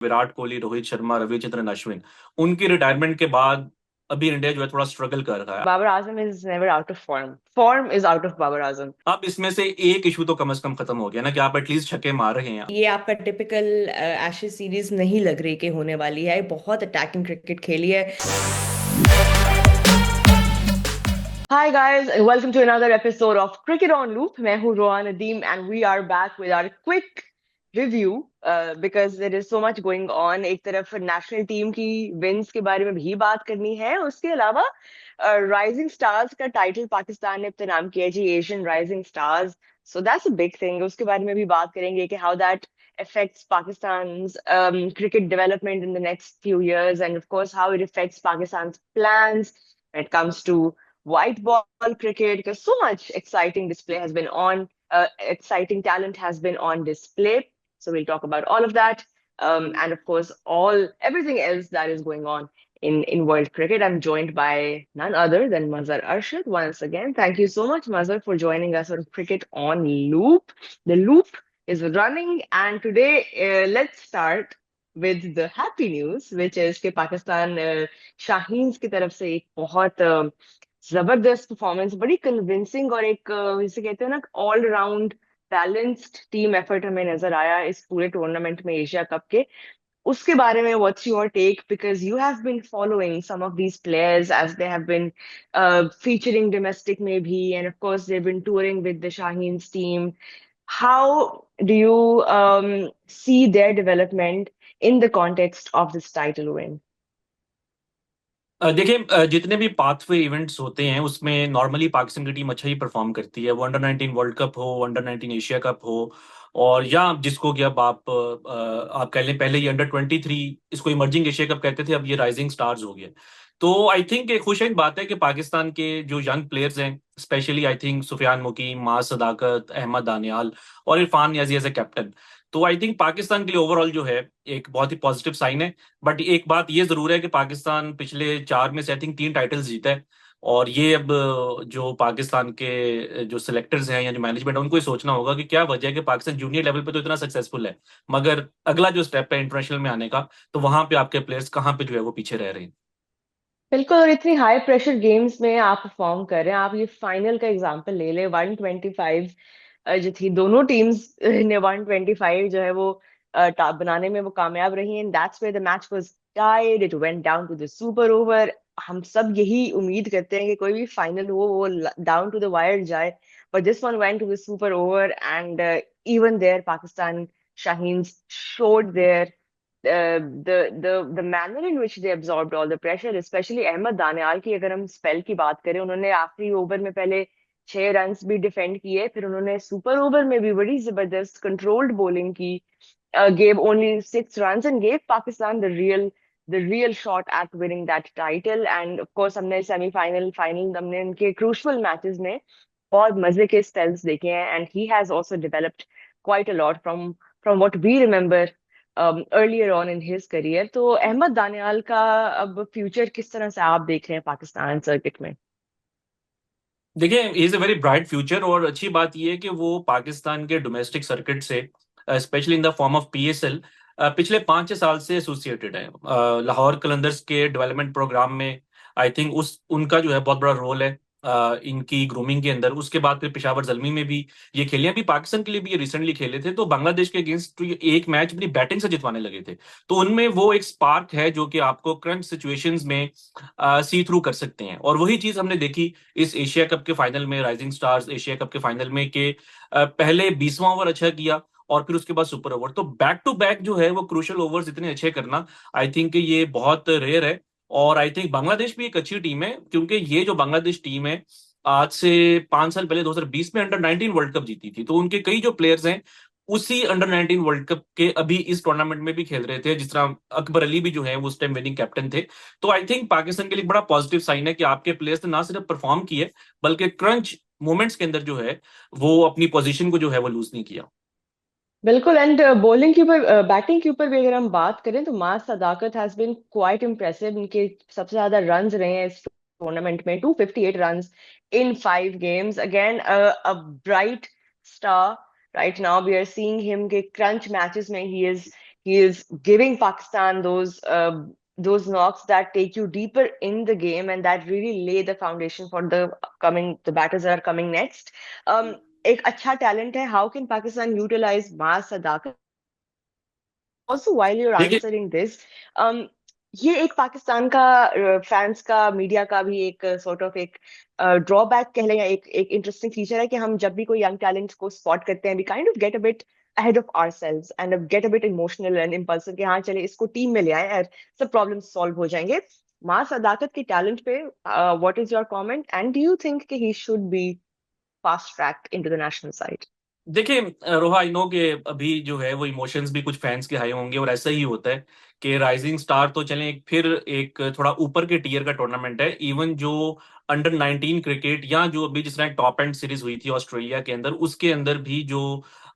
विराट कोहली, रोहित शर्मा, रविचंद्रन अश्विन, उनकी रिटायरमेंट के बाद अभी इंडिया जो है थोड़ा स्ट्रगल कर रहा है। Babar Azam is never out of form. Form is out of Babar Azam. अब इसमें से एक इशू तो कम से कम खत्म हो गया ना कि आप एटलीस्ट छक्के मार रहे हैं। ये आपका टिपिकल एशेज सीरीज नहीं लग रही कि होने वाली है। बहुत अटैकिंग क्रिकेट खेली है। Hi guys and welcome to another episode of Cricket on Loop. मैं हूँ Rohan Nadeem and we are back with our quick review because there is so much going on. एक तरफ नेशनल टीम की विंस के बारे में भी बात करनी है, उसके अलावा राइजिंग स्टार्स का टाइटल पाकिस्तान ने अपने नाम किया जी, Asian rising stars. So that's a big thing. उसके बारे में भी बात करेंगे कि how that affects Pakistan's cricket development in the next few years, and of course how it affects Pakistan's plans when it comes to white ball cricket, because so much exciting display has been on, exciting talent has been on display. So we'll talk about all of that, and of course all everything else that is going on in world cricket. I'm joined by none other than Mazhar Arshad once again. Thank you so much, Mazhar, for joining us on Cricket on Loop. The loop is running, and today let's start with the happy news, which is कि पाकिस्तान शाहीन्स की तरफ से एक बहुत जबरदस्त performance, बड़ी convincing और एक जिसे कहते हैं ना all round balanced team effort हमें नजर आया इस पूरे टूर्नामेंट में, एशिया कप के. उसके बारे में what's your take, because you have been following some of these players as they have been featuring domestic में भी, and of course they have been touring with the Shaheens team. How do you see their development in the context of this title win? देखिए, जितने भी pathway events होते हैं उसमें normally Pakistan की team अच्छा ही परफॉर्म करती है। वो अंडर 19 वर्ल्ड कप हो, अंडर 19 एशिया कप हो, और या जिसको कि अब आप कह लें, पहले ये अंडर 23, इसको इमर्जिंग एशिया कप कहते थे, अब ये राइजिंग स्टार्स हो गया। तो आई थिंक एक खुशहाल बात है कि पाकिस्तान के जो यंग प्लेयर्स हैं, especially I think Sufiyan Muqeem, Maaz Sadaqat, Ahmed Daniyal और Irfan Niazi as a captain, तो आई थिंक पाकिस्तान के लिए ओवरऑल जो है एक बहुत ही पॉजिटिव साइन है। बट एक बात ये जरूर है कि पाकिस्तान पिछले 4 में से आई थिंक 3 टाइटल्स जीता है, और ये अब जो पाकिस्तान के जो सिलेक्टर्स हैं या जो मैनेजमेंट है, उनको ये सोचना होगा कि क्या वजह है कि पाकिस्तान जूनियर लेवल पे तो इतना सक्सेसफुल है, मगर अगला जो स्टेप है इंटरनेशनल में आने का, तो वहां पे आपके प्लेयर्स कहाँ पे जो है वो पीछे रह रहे हैं। बिल्कुल. और इतनी हाई प्रेशर गेम्स में आप परफॉर्म कर रहे हैं. आप ये फाइनल का एग्जांपल ले ले, 125 जो थी, दोनों टीम्स ने 125 जो है वो बनाने में वो कामयाब रही. And that's where the match was tied, it went down to the super over. हम सब यही उम्मीद करते हैं कि कोई भी फाइनल हो वो डाउन टू द वायर जाए, but this one went to the super over. And even there Pakistan Shaheens showed their the manner in which they absorbed all the pressure, especially Ahmed Daniyal की. अगर हम स्पेल की बात करें, उन्होंने आखिरी ओवर में पहले 6 रन्स भी डिफेंड किए, फिर उन्होंने सुपर ओवर में भी बड़ी जबरदस्त कंट्रोल्ड बॉलिंग की, gave only 6 runs and gave Pakistan the real shot at winning that title. And of course हमने सेमीफाइनल फाइनल हमने उनके क्रूशल मैचेस में बहुत मजे के स्पेल्स देखे हैं, and he has also developed quite a lot from what we remember earlier on in his career. तो अहमद दानियाल का अब फ्यूचर किस तरह से आप देख रहे हैं पाकिस्तान सर्किट में? देखिए, is a very bright future, और अच्छी बात यह है कि वो पाकिस्तान के डोमेस्टिक सर्किट से, specially in the form of PSL, पिछले 5-6 साल से एसोसिएटेड है। लाहौर कलंदर्स के डेवलपमेंट प्रोग्राम में आई थिंक उस उनका जो है बहुत बड़ा रोल है इनकी ग्रूमिंग के अंदर। उसके बाद फिर पेशावर जलमी में भी ये खेले, अभी पाकिस्तान के लिए भी ये रिसेंटली खेले थे, तो बांग्लादेश के अगेंस्ट तो ये एक मैच अपनी बैटिंग से जितवाने लगे थे। तो उनमें वो एक स्पार्क है जो कि आपको क्रंच सिचुएशंस में सी थ्रू कर सकते हैं, और वही चीज हमने देखी इस एशिया कप के फाइनल में, राइजिंग स्टार्स एशिया कप के फाइनल में, कि पहले 20वां ओवर अच्छा किया और फिर उसके बाद सुपर ओवर, तो बैक टू बैक जो है वो क्रूशल ओवर्स इतने अच्छे करना, आई थिंक ये बहुत रेयर है। और आई थिंक बांग्लादेश भी एक अच्छी टीम है, क्योंकि ये जो बांग्लादेश टीम है आज से 5 साल पहले 2020 में अंडर 19 वर्ल्ड कप जीती थी, तो उनके कई जो प्लेयर्स हैं उसी अंडर 19 वर्ल्ड कप के अभी इस टूर्नामेंट में भी खेल रहे थे, जिस तरह अकबर अली भी जो है वो उस टाइम विनिंग कैप्टन थे। तो आई थिंक पाकिस्तान के लिए बड़ा पॉजिटिव साइन है कि आपके प्लेयर्स ने ना सिर्फ परफॉर्म किए, बल्कि क्रंच मोमेंट्स के अंदर जो है वो अपनी पोजीशन को जो है वो लूज नहीं किया। बिल्कुल. एंड बॉलिंग के ऊपर, बैटिंग के ऊपर भी अगर हम बात करें तो मास सदाकत हैज बीन क्वाइट इम्प्रेसिव. इनके सबसे ज्यादा रन्स रहे हैं इस टूर्नामेंट में, 258 runs in 5 games. Again a bright star. Right now we are seeing him के क्रंच मैचेस में He is giving Pakistan those knocks that take you deeper in the game and that really lay the foundation for the battles that are coming next. एक अच्छा talent है. How can Pakistan utilize Maaz Sadakat? Also, while you're देखिए answering this, um, ये एक पाकिस्तान का fans का media का भी एक सॉर्ट ऑफ एक ड्रॉबैक कह लें या एक एक इंटरेस्टिंग फीचर है कि हम जब भी कोई यंग टैलेंट को स्पॉट करते हैं we kind of get a bit ahead of ourselves and get a bit emotional and impulsive कि हाँ चले इसको टीम में ले आए और सब प्रॉब्लम सॉल्व हो जाएंगे. माँ सदाकत के टैलेंट पे what is your comment and do you think कि he should be fast tracked into the national side? देखिए रोहा, आई नो कि अभी जो है वो इमोशंस भी कुछ फैंस के हाई होंगे, और ऐसा ही होता है कि राइजिंग स्टार तो चलें, फिर एक थोड़ा ऊपर के टीयर का टूर्नामेंट है. इवन जो अंडर 19 क्रिकेट या जो अभी जिस तरह टॉप एंड सीरीज हुई थी ऑस्ट्रेलिया के अंदर, उसके अंदर भी जो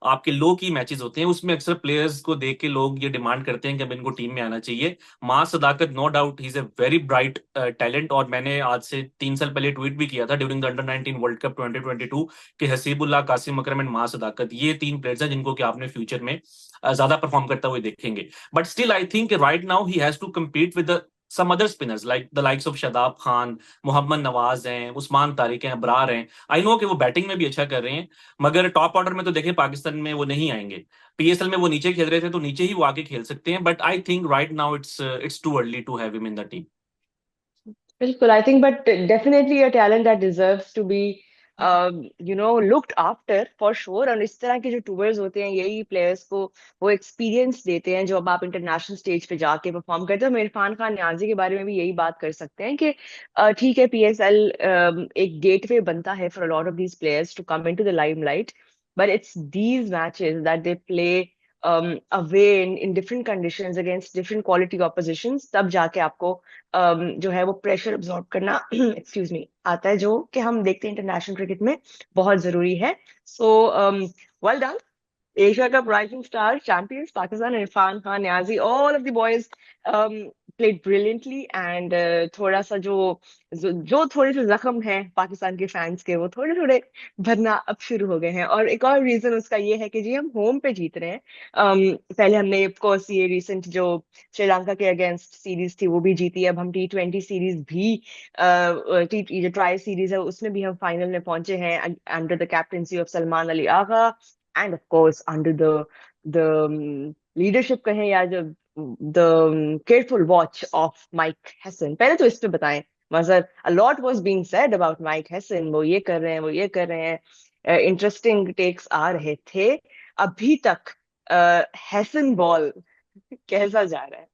आपके लो की मैचेस होते हैं उसमें अक्सर प्लेयर्स को देख के लोग ये डिमांड करते हैं कि अब इनको टीम में आना चाहिए. Maaz Sadaqat no doubt he is a very bright talent, और मैंने आज से 3 साल पहले ट्वीट भी किया था during the under 19 world cup 2022 कि हसीबुल्लाह, कासिम अकरम एंड मां सदाकत, ये 3 प्लेयर्स हैं जिनको कि आपने फ्यूचर में ज्यादा परफॉर्म करता हुए देखेंगे. But still I think right now he has to compete with the some other spinners like the likes of Shadab Khan, Mohammad Nawaz हैं, उस्मान तारिक हैं, अबरार हैं. आई नो कि वो बैटिंग में भी अच्छा कर रहे हैं, मगर टॉप ऑर्डर में तो देखिए पाकिस्तान में वो नहीं आएंगे. पीएसएल में वो नीचे खेल रहे थे तो नीचे ही वो आके खेल सकते हैं, but I think right now it's too early to have him in the team. बिल्कुल, I think, but definitely a talent that deserves to be looked after for sure. और इस तरह के जो टूर्स होते हैं यही प्लेयर्स को वो एक्सपीरियंस देते हैं जो अब आप इंटरनेशनल स्टेज पे जाके परफॉर्म करते हो. हम इरफान खान नियाजी के बारे में भी यही बात कर सकते हैं कि ठीक है, पीएसएल एक गेटवे बनता है for a lot of these players to come into the limelight, but it's these matches that they play away in different conditions against different quality oppositions, तब जाके आपको जो है वो प्रेशर अब्सॉर्ब करना एक्सक्यूज मी आता है, जो कि हम देखते हैं इंटरनेशनल क्रिकेट में बहुत जरूरी है. So well done. Asia Cup rising stars, champions, Pakistan, Irfan Khan, Niazi, all of the boys played brilliantly. And थोड़ा सा जो थोड़े से जख्म हैं पाकिस्तान के फैंस के वो थोड़े थोड़े भरना अब शुरू हो गए हैं. और एक और रीजन उसका ये है कि जी हम होम पे जीत रहे हैं. पहले हमने ऑफ कोर्स ये रिसेंट जो श्रीलंका के अगेंस्ट सीरीज थी वो भी जीती. अब हम T20 सीरीज भी जो ट्राई सीरीज है उसमें भी हम फाइनल में पहुंचे हैं under the captaincy of Salman Ali Agha, and of course under the leadership कहें या जो careful watch of Mike Hessen. पहले तो इस पे बताएं मजर. a lot was being said about Mike Hessen, वो ये कर रहे हैं वो ये कर रहे हैं, इंटरेस्टिंग टेक्स आ रहे थे. अभी तक हेसन बॉल कैसा जा रहा है?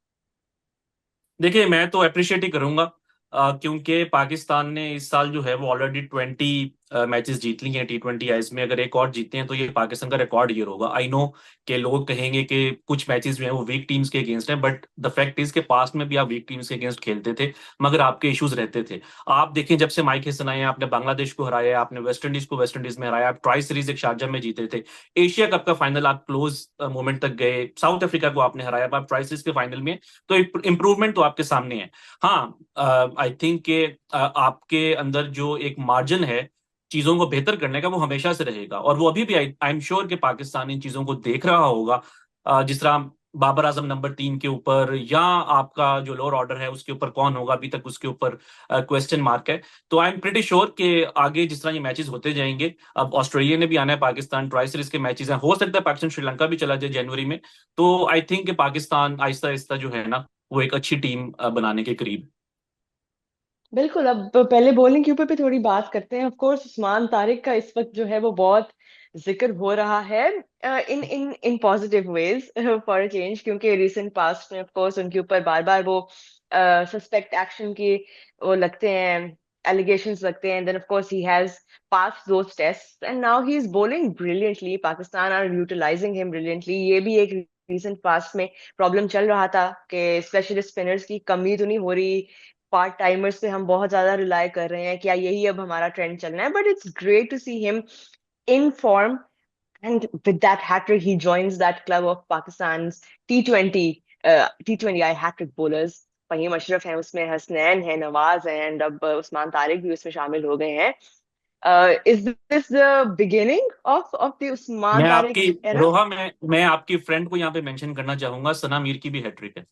देखिए मैं तो अप्रिशिएट ही करूंगा, क्योंकि पाकिस्तान ने इस साल जो है वो ऑलरेडी 20 मैचेस जीत ली हैं T20 आइज में. अगर एक और जीते हैं तो ये पाकिस्तान का रिकॉर्ड ईयर होगा. आई नो कि लोग कहेंगे कि कुछ मैचेस जो हैं वो वीक टीम्स के अगेंस्ट हैं, बट द फैक्ट इज के पास्ट में भी आप वीक टीम्स के अगेंस्ट खेलते थे मगर आपके इश्यूज रहते थे. आप देखें जब से माइक हेसन आए हैं, आपने बांग्लादेश को हराया, आपने वेस्ट इंडीज को वेस्ट इंडीज में हराया, आप ट्राई सीरीज एक शारजाह में जीते थे, एशिया कप का फाइनल आप क्लोज मोमेंट तक गए, साउथ अफ्रीका को आपने हराया, आप ट्राई सीरीज के फाइनल में. तो इंप्रूवमेंट तो आपके सामने है. हाँ, आई थिंक के आपके अंदर जो एक मार्जिन है चीजों को बेहतर करने का वो हमेशा से रहेगा, और वो अभी भी आई एम श्योर कि पाकिस्तान इन चीजों को देख रहा होगा. जिस तरह बाबर आजम नंबर 3 के ऊपर या आपका जो लोअर ऑर्डर है उसके ऊपर कौन होगा, अभी तक उसके ऊपर क्वेश्चन मार्क है. तो आई एम प्रीटी श्योर कि आगे जिस तरह ये मैचेस होते जाएंगे, अब ऑस्ट्रेलिया ने भी आना है, पाकिस्तान ट्राई सीरीज के मैचेस हैं, हो सकता है पाकिस्तान श्रीलंका भी चला जाए जनवरी में. तो आई थिंक कि पाकिस्तान आहिस्ता आहिस्ता जो है ना वो एक अच्छी टीम बनाने के करीब. बिल्कुल. अब पहले बॉलिंग के ऊपर पे थोड़ी बात करते हैं. ऑफ कोर्स उस्मान तारिक का इस वक्त जो है वो बहुत जिक्र हो रहा है in in in positive ways for a change, क्योंकि रिसेंट पास्ट में ऑफ कोर्स उनके ऊपर बार बार वो सस्पेक्ट एक्शन की वो लगते हैं, एलिगेशंस लगते हैं. Then of course he has passed those tests and now he is bowling brilliantly. Pakistan are utilizing him brilliantly. ये भी एक recent past में प्रॉब्लम चल रहा था कि स्पेशलिस्ट स्पिनर्स की कमी तो नहीं हो रही, पार्ट टाइमर्स पे हम बहुत ज्यादा रिलाय कर रहे हैं, क्या यही अब हमारा ट्रेंड चलना है? But it's great to see him in form. And with that hattrick he joins that club of Pakistan's T20 T20 I hattrick bowlers. Fahim Ashraf है उसमें, हसनैन है, नवाज है, एंड अब उस्मान तारिक भी उसमें शामिल हो गए हैं. Is this the beginning of the Usman मैं Tariq आपकी era? रोहा मैं आपकी फ्रेंड को यहाँ पे मेंशन करना चाहूंगा, सना मीर की भी हैट्रिक है।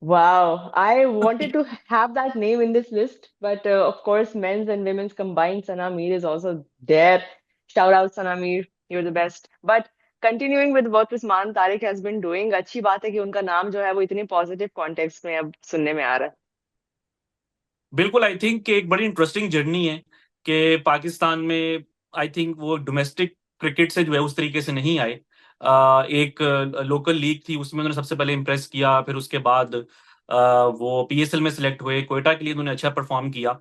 Wow, I wanted to have that name in this list, but of course, men's and women's combined, Sana Mir is also there. Shout out Sana Mir, you're the best. But continuing with what Usman Tariq has been doing, अच्छी बात है कि उनका नाम जो है वो इतने पॉजिटिव कॉन्टेक्स्ट में अब सुनने में आ रहा है। बिल्कुल, आई थिंक एक बड़ी इंटरेस्टिंग जर्नी है कि पाकिस्तान में आई थिंक वो डोमेस्टिक क्रिकेट से जो है उस तरीके से नहीं आए। एक लोकल लीग थी, उसमें उन्होंने सबसे पहले इम्प्रेस किया, फिर उसके बाद वो पीएसएल में सिलेक्ट हुए, कोयटा के लिए उन्होंने अच्छा परफॉर्म किया।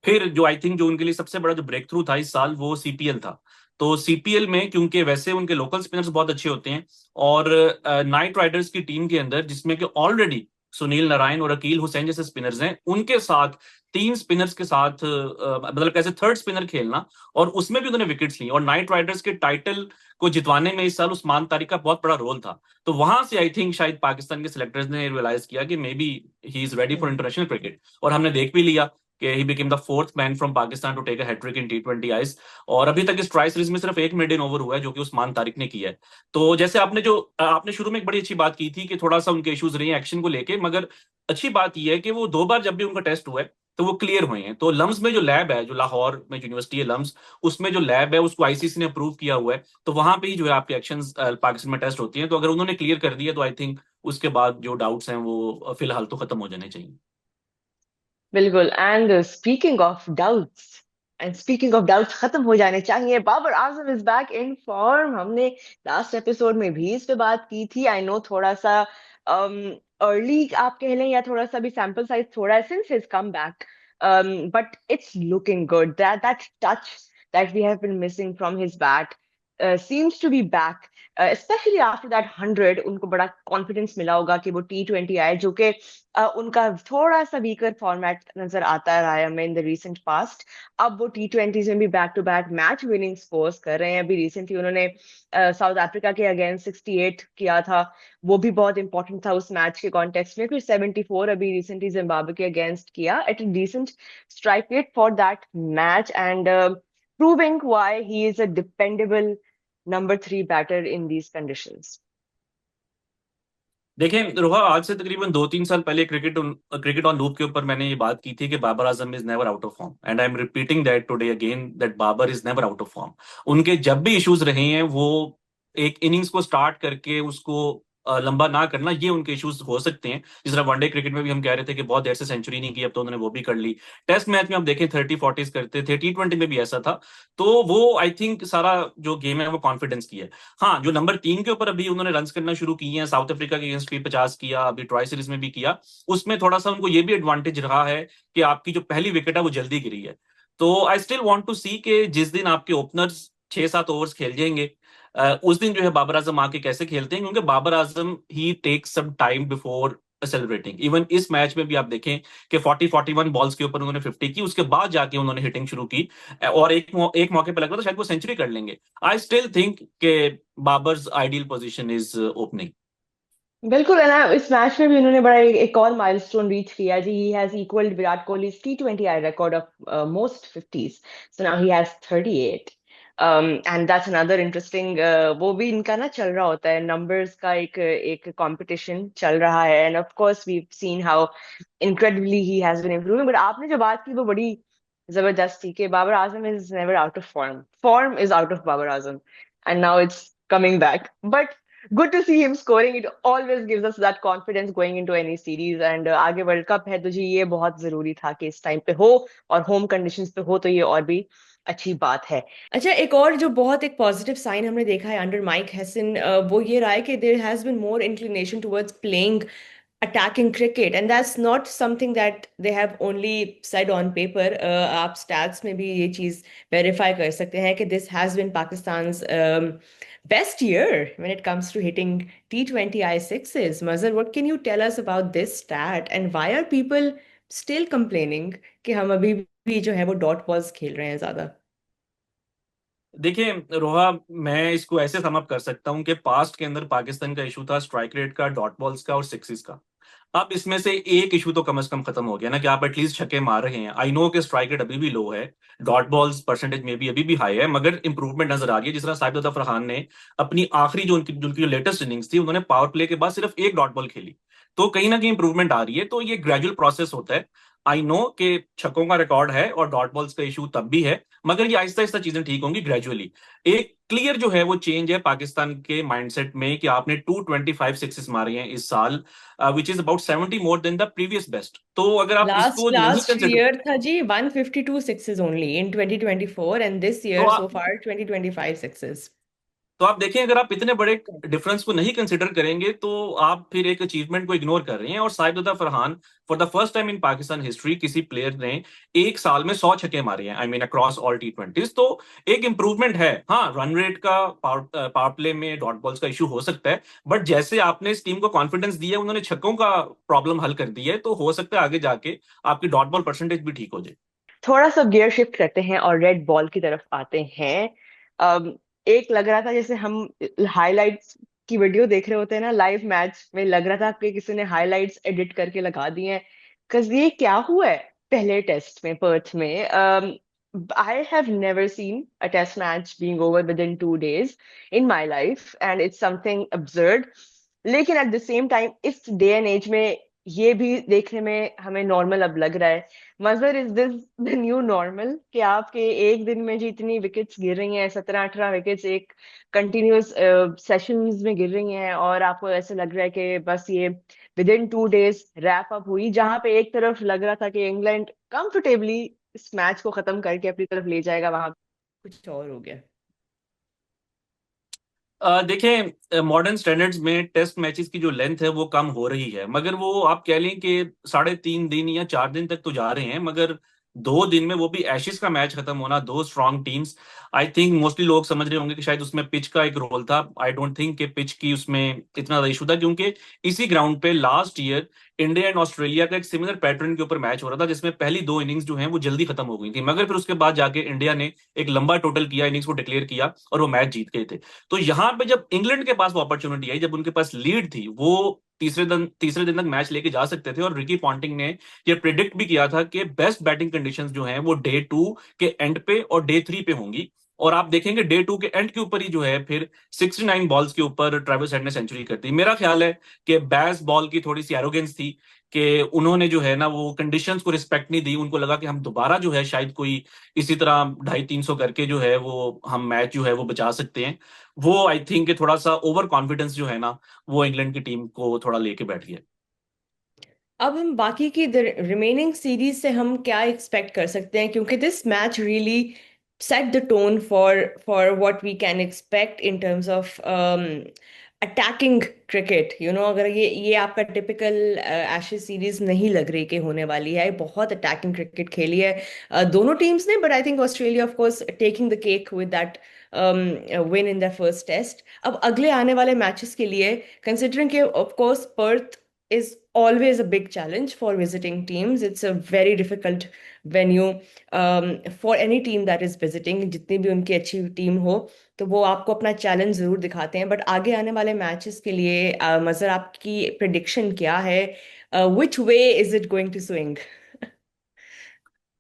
फिर जो आई थिंक जो उनके लिए सबसे बड़ा जो ब्रेक थ्रू था इस साल, वो सीपीएल था। तो सीपीएल में क्योंकि वैसे उनके लोकल स्पिनर्स बहुत अच्छे होते हैं, और नाइट राइडर्स की टीम के अंदर जिसमें कि ऑलरेडी सुनील नारायण और अकील हुसैन जैसे स्पिनर्स हैं, उनके साथ तीन स्पिनर्स के साथ मतलब कैसे थर्ड स्पिनर खेलना, और उसमें भी उन्होंने विकेट्स ली, और नाइट राइडर्स के टाइटल को जितवाने में इस साल उस्मान तारिक का बहुत बड़ा रोल था। तो वहां से आई थिंक शायद पाकिस्तान के सिलेक्टर्स ने रियलाइज किया कि maybe he is ready for international cricket, और हमने देख भी लिया कि he became the fourth man from Pakistan to take a hattrick in टी20 आईज। और अभी तक इस ट्राई सीरीज में सिर्फ एक मेडन ओवर हुआ है जो कि उस्मान तारिक ने किया है। तो जैसे आपने शुरू में एक बड़ी अच्छी बात की थी कि थोड़ा सा उनके इश्यूज रहे हैं एक्शन को लेके, मगर अच्छी बात यह है कि वो दो बार जब भी उनका टेस्ट हुआ है तो वो क्लियर हुए हैं। तो लम्स में जो लैब है, जो लाहौर में यूनिवर्सिटी है लम्स, उसमें जो लैब है उसको आईसीसी ने अप्रूव किया हुआ है, तो वहां पे ही जो है आपके एक्शन पाकिस्तान में टेस्ट होती हैं। तो अगर उन्होंने क्लियर कर दिया तो आई थिंक उसके बाद जो डाउट्स हैं वो फिलहाल तो खत्म हो जाने चाहिए। बिल्कुल। एंड स्पीकिंग ऑफ डाउट्स, खत्म हो जाने चाहिए, Babar Azam is back in form. हमने लास्ट एपिसोड में भी इस पे बात की थी। आई नो थोड़ा सा अर्ली आप कह लें, या थोड़ा सा भी सैंपल साइज थोड़ा है since his come back, but it's looking good. That touch that we have been missing from his bat seems to be back, especially after that 100। उनको बड़ा कॉन्फिडेंस मिला होगा कि वो T20 आए, जो कि उनका थोड़ा सा वीकर फॉर्मेट नजर आता रहा है हमें इन द रीसेंट पास्ट। अब वो T20s में भी back to back match winning scores कर रहे हैं। अभी रिसेंटली उन्होंने साउथ अफ्रीका के अगेंस्ट 68 किया था, वो भी बहुत इंपॉर्टेंट था उस मैच के कॉन्टेक्स्ट में। फिर 74 अभी रिसेंटली जिम्बाब्वे के अगेंस्ट किया at a decent strike rate for that match, and proving why he is a dependable number three batter in these conditions. देखें रोहा, आज से तकरीबन 2-3 साल पहले क्रिकेट ऑन लूप के ऊपर मैंने ये बात की थी कि Babar Azam is never out of form, and I am repeating that today again, that Babar is never out of form. उनके जब भी इश्यूज रहे हैं, वो एक इनिंग्स को स्टार्ट करके उसको लंबा ना करना, ये उनके इश्यूज हो सकते हैं। जिस तरह वनडे क्रिकेट में भी हम कह रहे थे कि बहुत देर से सेंचुरी नहीं की, अब तो उन्होंने वो भी कर ली। टेस्ट मैच में आप देखें 30-40 करते थे, T20 में भी ऐसा था। तो वो आई थिंक सारा जो गेम है वो कॉन्फिडेंस की है। हाँ, जो नंबर 3 के ऊपर अभी उन्होंने रन करना शुरू किए हैं, साउथ अफ्रीका के अगेंस्ट भी 50 किया, अभी ट्राई सीरीज में भी किया, उसमें थोड़ा सा उनको ये भी एडवांटेज रहा है कि आपकी जो पहली विकेट है वो जल्दी गिरी है। तो आई स्टिल वांट टू सी कि जिस दिन आपके ओपनर्स 6-7 ओवर्स खेल जाएंगे, उस दिन जो है बाबर आजम आके कैसे खेलते हैं, क्योंकि Babar Azam he takes some time before celebrating. Even इस मैच में भी आप देखें कि 40-41 बॉल्स के ऊपर उन्होंने 50 की, उसके बाद जाके उन्होंने हिटिंग शुरू की, और एक मौके पर लग रहा था शायद वो सेंचुरी कर लेंगे। आई स्टिल थिंक के Babar's ideal position is opening. बिल्कुल है ना। इस मैच में भी उन्होंने बड़ा एक और माइलस्टोन रीच किया जी। He has equalled Virat Kohli's T20 I record of most 50s, so now he has 38। And that's another interesting, वो भी इनका ना चल रहा होता है, नंबर्स का एक एक कंपटीशन चल रहा है। And of course we seen how incredibly he has been improving. But आपने जो बात की वो बड़ी जबरदस्त थी कि Babar Azam is never out of form, form is out of Babar Azam, and now it's coming back. But good to see him scoring. It always gives us that confidence going into any series. And आगे world cup है तो जी ये बहुत जरूरी था कि इस time पे हो, और होम कंडीशंस पे हो, तो ये और भी अच्छी बात है। अच्छा, एक और जो बहुत एक पॉजिटिव साइन हमने देखा है अंडर माइक हैसन, वो ये रहा है कि there has been more inclination towards playing attacking cricket, and that's not something that they have only said on paper. आप stats में भी ये चीज verify कर सकते हैं कि this has been Pakistan's best year when it comes to hitting T20 I6s. Mazhar, what can you tell us about this stat, and why are people still complaining कि हम अभी भी जो है वो डॉट बॉल्स खेल रहे हैं ज्यादा? देखिए रोहा, मैं इसको ऐसे सम अप कर सकता हूं कि पास्ट के अंदर पाकिस्तान का इशू था स्ट्राइक रेट का, डॉट बॉल्स का और सिक्सेस का। अब इसमें से एक इशू तो कम से कम खत्म हो गया ना कि आप एटलीस्ट छक्के मार रहे हैं। आई नो कि स्ट्राइक रेट अभी भी लो है, डॉट बॉल्स परसेंटेज में भी अभी भी हाई है, मगर इंप्रूवमेंट नजर आ रही है। जिस तरह साइद फरहान ने अपनी आखिरी जो उनकी लेटेस्ट इनिंग्स थी, उन्होंने पावर प्ले के बाद सिर्फ एक डॉट बॉल खेली, तो कहीं ना कहीं इंप्रूवमेंट आ रही है। तो ये ग्रेजुअल प्रोसेस होता है। आई नो कि छक्कों का रिकॉर्ड है और डॉट बॉल्स का इशू तब भी है, मगर ये आहिस्ता आहिस्ता चीजें ठीक होंगी ग्रेजुअली। एक क्लियर जो है वो चेंज है पाकिस्तान के माइंडसेट में कि आपने 225 सिक्सेस मारे हैं इस साल, which is about 70 more than the previous best. तो अगर आप लास्ट इसको नहीं लास्ट कंसिडर, ईयर था जी 152 sixes only in 2024 and this तो year so आप far 2025 sixes. तो आप देखें, अगर आप इतने बड़े डिफरेंस को नहीं कंसिडर करेंगे तो आप फिर एक अचीवमेंट को इग्नोर कर रहे हैं। और Saeed Farhan for the first time in Pakistan history किसी प्लेयर ने एक साल में 100 छक्के मारे हैं, I mean across all T20s। तो एक इंप्रूवमेंट है। हाँ, रन रेट का, पावर प्ले में डॉट बॉल्स का इशू हो सकता है, बट जैसे आपने इस टीम को कॉन्फिडेंस दिया, उन्होंने छक्कों का प्रॉब्लम हल कर दी है, तो हो सकता है आगे जाके आपकी डॉट बॉल परसेंटेज भी ठीक हो जाए। थोड़ा सा गियर शिफ्ट करते हैं और रेड बॉल की तरफ आते हैं। अम, एक लग रहा था जैसे हम हाइलाइट्स की वीडियो देख रहे होते हैं ना लाइव मैच में, लग रहा था कि किसी ने हाइलाइट्स एडिट करके लगा दिए हैं। cause ये क्या हुआ है पहले टेस्ट में पर्थ में। I have never seen a test match being over with in 2 days in my life and it's something absurd। लेकिन एट द सेम टाइम इस डे एंड एज में ये भी देखने में हमें नॉर्मल अब लग रहा है। मजर, is this the new normal कि आपके एक दिन में जितनी विकेट्स गिर रही हैं, 17-18 विकेट्स एक कंटिन्यूस सेशंस में गिर रही हैं, और आपको ऐसे लग रहा है कि बस ये with in 2 days wrap up हुई, जहां पे एक तरफ लग रहा था कि इंग्लैंड कंफर्टेबली इस मैच को खत्म करके अपनी तरफ ले जाएगा, वहां कुछ और हो गया। देखें, मॉडर्न स्टैंडर्ड्स में टेस्ट मैचेस की जो लेंथ है वो कम हो रही है, मगर वो आप कह लें कि 3.5 दिन या 4 दिन तक तो जा रहे हैं, मगर 2 दिन में वो भी एशेज का मैच खत्म होना, दो strong teams. I think mostly लोग समझ रहे होंगे कि शायद उसमें पिच का एक रोल था। आई डोंट थिंक कि पिच की उसमें इतना ज्यादा इशू था, क्योंकि इसी ग्राउंड पे last year India and Australia का एक सिमिलर पैटर्न के ऊपर मैच हो रहा था, जिसमें पहली 2 इनिंग्स जो हैं वो जल्दी खत्म हो गई थी, मगर फिर उसके बाद जाके इंडिया ने एक लंबा टोटल किया, इनिंग्स को डिक्लेयर किया और वो मैच जीत गए थे। तो यहां पे जब इंग्लैंड के पास वो अपॉर्चुनिटी आई, जब उनके पास लीड थी, वो तीसरे दिन तक मैच लेके जा सकते थे, और रिकी पॉन्टिंग ने ये प्रिडिक्ट भी किया था कि बेस्ट बैटिंग कंडीशंस जो हैं वो डे 2 के एंड पे और डे 3 पे होंगी। और आप देखेंगे डे 2 के एंड के ऊपर ही जो है फिर 69 बॉल्स के ऊपर ट्रेविस हेड ने सेंचुरी कर दी। मेरा ख्याल है कि बैस बॉल की थोड़ी सी एरोगेंस थी कि उन्होंने जो है ना वो कंडीशंस को रिस्पेक्ट नहीं दी। उनको लगा कि हम दोबारा जो है शायद कोई इसी तरह 250-300 करके जो है वो हम मैच जो है वो बचा सकते हैं। वो आई थिंक थोड़ा सा ओवर कॉन्फिडेंस जो है ना वो इंग्लैंड की टीम को थोड़ा लेके बैठ गया। अब हम बाकी की रिमेनिंग सीरीज से हम क्या एक्सपेक्ट कर सकते हैं, क्योंकि this match really set the tone for what we can expect in terms of attacking cricket. You know, अगर ये आपका टिपिकल एशेज सीरीज नहीं लग रही कि होने वाली है, बहुत अटैकिंग क्रिकेट खेली है दोनों टीम्स ने, but I think Australia of course taking the cake with that win in the first test. अब अगले आने वाले मैचेस के लिए, कंसिडरिंग कि of course Perth is always a big challenge for visiting teams. It's a very difficult venue for any team that is visiting, जितनी भी उनकी अच्छी टीम हो, तो वो आपको अपना चैलेंज जरूर दिखाते हैं। बट आगे आने वाले मैचेस के लिए मजर, आपकी प्रिडिक्शन क्या है? Which way is it going to swing?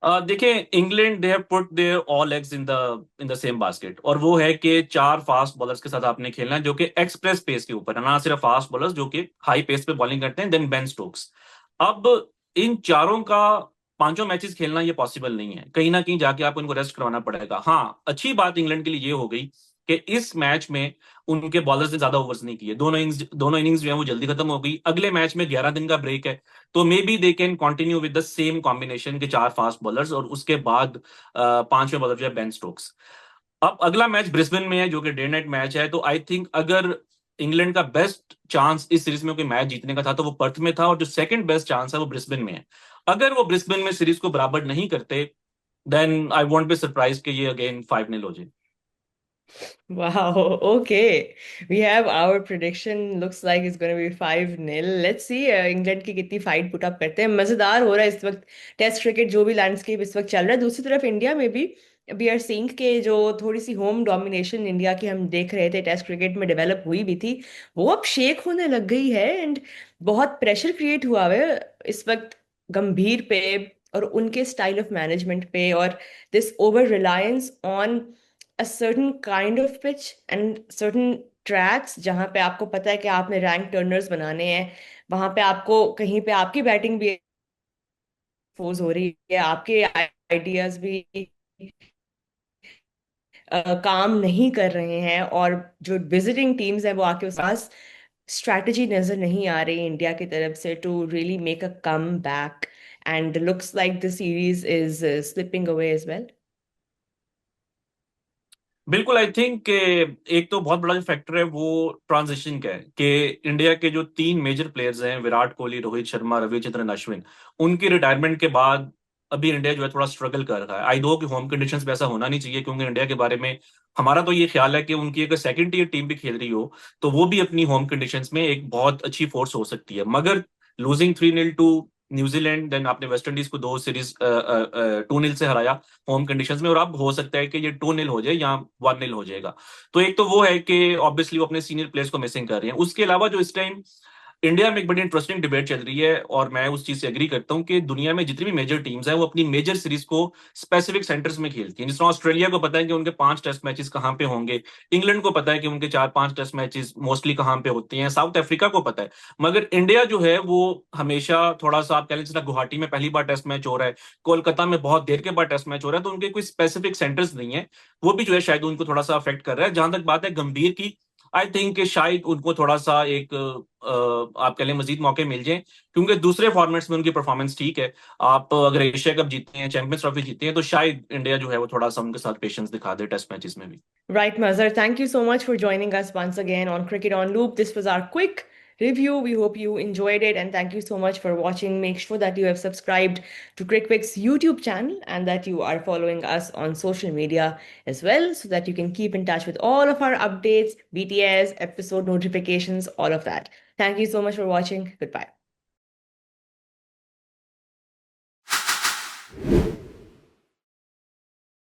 देखिए, England they have put their all eggs in the same basket, और वो है कि 4 फास्ट बॉलर्स के साथ आपने खेलना है जो कि एक्सप्रेस पेस के ऊपर है, ना सिर्फ फास्ट बॉलर्स जो कि हाई पेस पे बॉलिंग करते हैं, देन बेन स्टोक्स। अब इन चारों का पांचों मैचेस खेलना ये पॉसिबल नहीं है, कहीं ना कहीं जाके आपको इनको रेस्ट करवाना पड़ेगा। हाँ, अच्छी बात इंग्लैंड के लिए ये हो गई कि इस मैच में उनके बॉलर्स ने ज्यादा ओवर्स नहीं किए, दोनों इनिंग्स जो है वो जल्दी खत्म हो गई। अगले मैच में 11 दिन का ब्रेक है, तो may be they can continue with the same combination के 4 फास्ट बॉलर्स, और उसके बाद पांचवें बॉलर जो है बेन स्टोक्स। अब अगला मैच ब्रिस्बेन में है जो कि डे नाइट मैच है, तो आई थिंक अगर इंग्लैंड का बेस्ट चांस इस सीरीज में कोई मैच जीतने का था तो वो पर्थ में था, और जो सेकंड बेस्ट चांस है वो ब्रिस्बेन में है। अगर वो ब्रिस्बेन में सीरीज को बराबर नहीं करते, then I won't be surprise कि ये अगेन 5-0 हो जाए। Wow, okay. We have our prediction looks like it's going to be 5-0. Let's see England की कितनी फाइट पुट अप करते हैं। मजेदार हो रहा है इस वक्त टेस्ट क्रिकेट, जो भी लैंडस्केप इस वक्त चल रहा है। दूसरी तरफ इंडिया में भी वी आर सीइंग के जो थोड़ी सी होम डोमिनेशन इंडिया की हम देख रहे थे टेस्ट क्रिकेट में डेवलप हुई भी थी, वो अब शेक होने लग गई है। एंड बहुत प्रेशर क्रिएट हुआ है इस वक्त गंभीर पे और उनके स्टाइल ऑफ मैनेजमेंट पे, और this over reliance on a certain kind of pitch and certain tracks, जहाँ पे आपको पता है कि आपने रैंक टर्नर्स बनाने हैं, वहां पे आपको कहीं पे आपकी बैटिंग भी एक्सपोज हो रही है, आपके आइडियाज भी काम नहीं कर रहे हैं, और जो विजिटिंग टीम्स है वो आके उस पास स्ट्रैटेजी नजर नहीं आ रही इंडिया की तरफ से to really make a comeback, and looks like the series is slipping away as well. बिल्कुल, आई थिंक एक तो बहुत बड़ा जो फैक्टर है वो ट्रांजिशन का है कि इंडिया के जो तीन मेजर प्लेयर्स हैं, विराट कोहली, रोहित शर्मा, रविचंद्रन अश्विन, उनकी रिटायरमेंट के बाद अभी इंडिया जो है थोड़ा स्ट्रगल कर रहा है। आई नो कि होम कंडीशंस में ऐसा होना नहीं चाहिए, क्योंकि इंडिया के बारे में हमारा तो ये ख्याल है कि उनकी अगर सेकंड टीयर टीम भी खेल रही हो तो वो भी अपनी होम कंडीशंस में एक बहुत अच्छी फोर्स हो सकती है। मगर लूजिंग 3-0 टू न्यूजीलैंड, देन आपने वेस्ट इंडीज को 2 सीरीज 2-0 से हराया होम कंडीशंस में, और अब हो सकता है कि ये 2-0 हो जाए या 1-0 हो जाएगा। तो एक तो वो है कि ऑब्वियसली वो अपने सीनियर प्लेयर्स को मिसिंग कर रहे हैं। उसके अलावा जो इस टाइम इंडिया में एक बड़ी इंटरेस्टिंग डिबेट चल रही है, और मैं उस चीज से एग्री करता हूं कि दुनिया में जितनी भी मेजर टीम्स हैं वो अपनी मेजर सीरीज को स्पेसिफिक सेंटर्स में खेलती हैं। जिस तरह ऑस्ट्रेलिया को पता है कि उनके 5 टेस्ट मैचेस कहाँ पे होंगे, इंग्लैंड को पता है कि उनके 4-5 टेस्ट मैचेस मोस्टली कहाँ पे होते हैं, साउथ अफ्रीका को पता है। मगर इंडिया जो है वो हमेशा थोड़ा सा, आप कह लीजिए गुवाहाटी में पहली बार टेस्ट मैच हो रहा है, कोलकाता में बहुत देर के बाद टेस्ट मैच हो रहा है, तो उनके कोई स्पेसिफिक सेंटर्स नहीं है। वो भी जो है शायद उनको थोड़ा सा अफेक्ट कर रहा है। जहां तक बात है गंभीर की, आई थिंक शायद उनको थोड़ा सा एक आप कह लें मजीद मौके मिल जाएं, क्योंकि दूसरे फॉर्मेट्स में उनकी परफॉर्मेंस ठीक है। आप अगर एशिया कप जीतते हैं, चैंपियंस ट्रॉफी जीतते हैं, तो शायद इंडिया जो है वो थोड़ा सा उनके साथ पेशेंस दिखा दे टेस्ट मैचेस में भी। Right, Mazhar. Thank you so much for joining us once again on Cricket on Loop. This was our quick review. We hope you enjoyed it, and thank you so much for watching. Make sure that you have subscribed to CrickWic's YouTube channel and that you are following us on social media as well, so that you can keep in touch with all of our updates, BTS, episode notifications, all of that. Thank you so much for watching. Goodbye.